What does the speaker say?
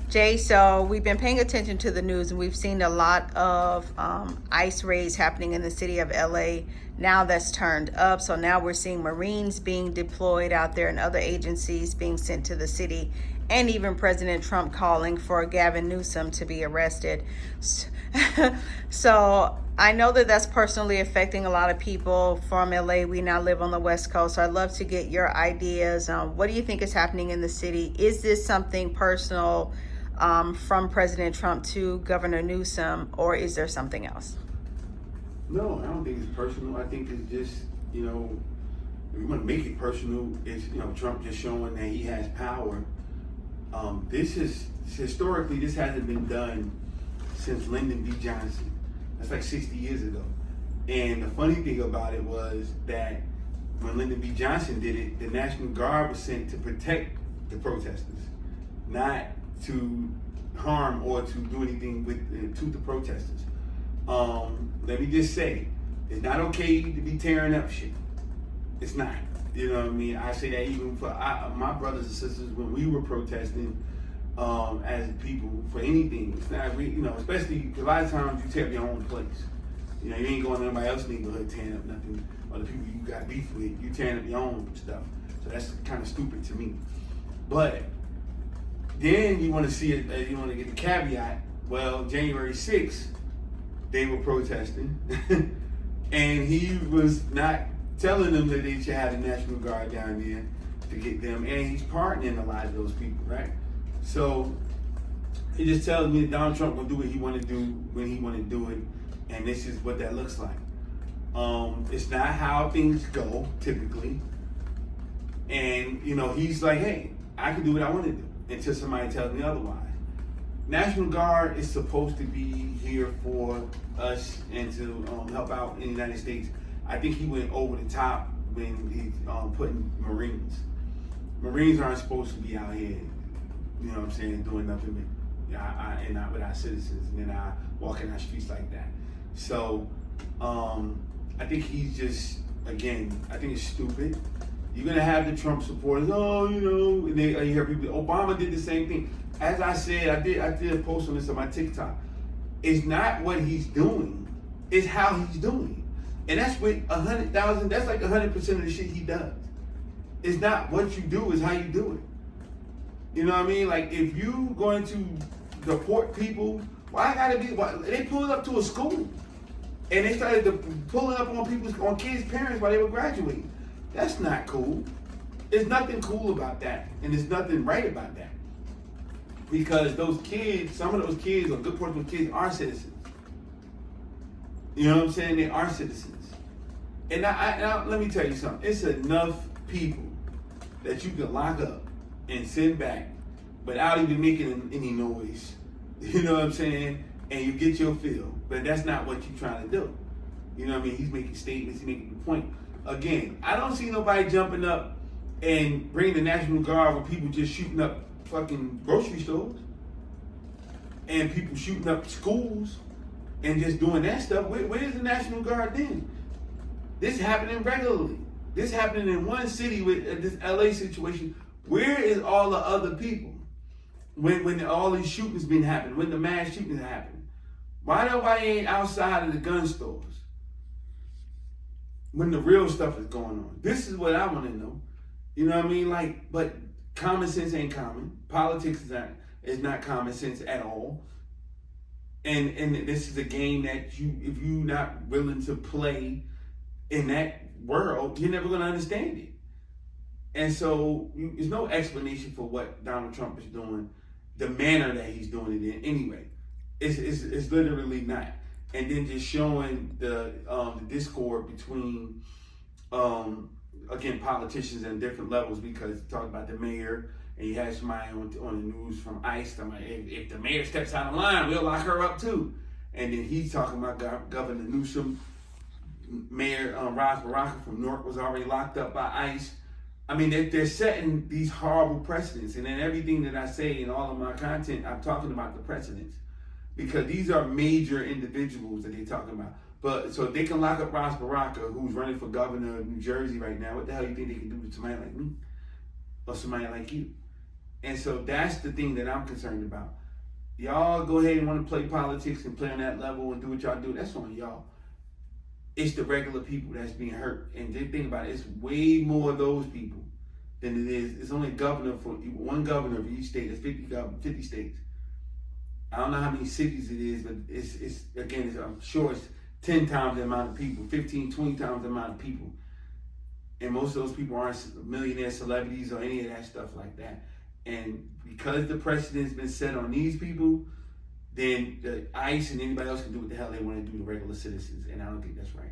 Jay, so we've been paying attention to the news and we've seen a lot of ICE raids happening in the city of LA. Now that's turned up. So now we're seeing Marines being deployed out there and other agencies being sent to the city, and even President Trump calling for Gavin Newsom to be arrested. So I know that that's personally affecting a lot of people from LA. We now live on the West Coast. So I'd love to get your ideas. What do you think is happening in the city? Is this something personal from President Trump to Governor Newsom, or is there something else? No, I don't think it's personal. I think it's just, if you want to make it personal, it's, Trump just showing that he has power. Historically, this hasn't been done since Lyndon B. Johnson. That's like 60 years ago. And the funny thing about it was that when Lyndon B. Johnson did it, the National Guard was sent to protect the protesters, not to harm or to do anything to the protesters. Let me just say, it's not okay to be tearing up shit. It's not. You know what I mean? I say that even for my brothers and sisters when we were protesting as people for anything. It's not, especially a lot of times you tear up your own place. You ain't going to anybody else's neighborhood tearing up nothing, or the people you got beef with, you tearing up your own stuff. So that's kind of stupid to me. But then you want to see it, you want to get the caveat. Well, January 6th, they were protesting, and he was not telling them that they should have the National Guard down there to get them, and he's pardoning a lot of those people, right? So he just tells me that Donald Trump will do what he want to do when he want to do it, and this is what that looks like. It's not how things go typically, and he's like, hey, I can do what I want to do until somebody tells me otherwise. National Guard is supposed to be here for us and to help out in the United States. I think he went over the top when he's putting Marines. Marines aren't supposed to be out here, doing nothing and not with our citizens, and then walking our streets like that. So I think he's just, again, I think it's stupid. You're gonna have the Trump supporters, and you hear people, Obama did the same thing. As I said, I did a post on this on my TikTok. It's not what he's doing, it's how he's doing it. And that's with 100,000, that's like 100% of the shit he does. It's not what you do, it's how you do it. You know what I mean? Like, if you going to deport people, they pulled up to a school and they started pulling up on kids' parents while they were graduating. That's not cool. There's nothing cool about that, and there's nothing right about that. Because those kids, some of those kids, or a good portion of those kids, are citizens. You know what I'm saying? They are citizens. And now let me tell you something. It's enough people that you can lock up and send back without even making any noise. You know what I'm saying? And you get your fill. But that's not what you're trying to do. You know what I mean? He's making statements, he's making a point. Again, I don't see nobody jumping up and bringing the National Guard with people just shooting up fucking grocery stores and people shooting up schools and just doing that stuff. Where's the National Guard then? This happening regularly. This happening in one city with this LA situation. Where is all the other people when all these shootings been happening, when the mass shootings happen? Why nobody ain't outside of the gun stores when the real stuff is going on? This is what I want to know. You know what I mean? But common sense ain't common. Politics is not common sense at all. And this is a game that if you're not willing to play in that world, you're never going to understand it. And so there's no explanation for what Donald Trump is doing, the manner that he's doing it in anyway. It's literally not. And then just showing the discord between, again, politicians and different levels, because talking about the mayor, and you had somebody on the news from I.C.E. I'm like, if the mayor steps out of line, we'll lock her up too. And then he's talking about Governor Newsom, Mayor Ras Baraka from Newark was already locked up by ICE. I mean, they're setting these horrible precedents. And then everything that I say in all of my content, I'm talking about the precedents. Because these are major individuals that they're talking about. But so they can lock up Ras Baraka, who's running for governor of New Jersey right now. What the hell do you think they can do to somebody like me? Or somebody like you? And so that's the thing that I'm concerned about. Y'all go ahead and want to play politics and play on that level and do what y'all do. That's on y'all. It's the regular people that's being hurt. And just think about it, it's way more of those people than it is. It's only one governor for each state. It's 50 states. I don't know how many cities it is, but I'm sure it's 10 times the amount of people, 15, 20 times the amount of people. And most of those people aren't millionaire celebrities or any of that stuff like that. And because the precedent's been set on these people, then the ICE and anybody else can do what the hell they want to do to regular citizens. And I don't think that's right.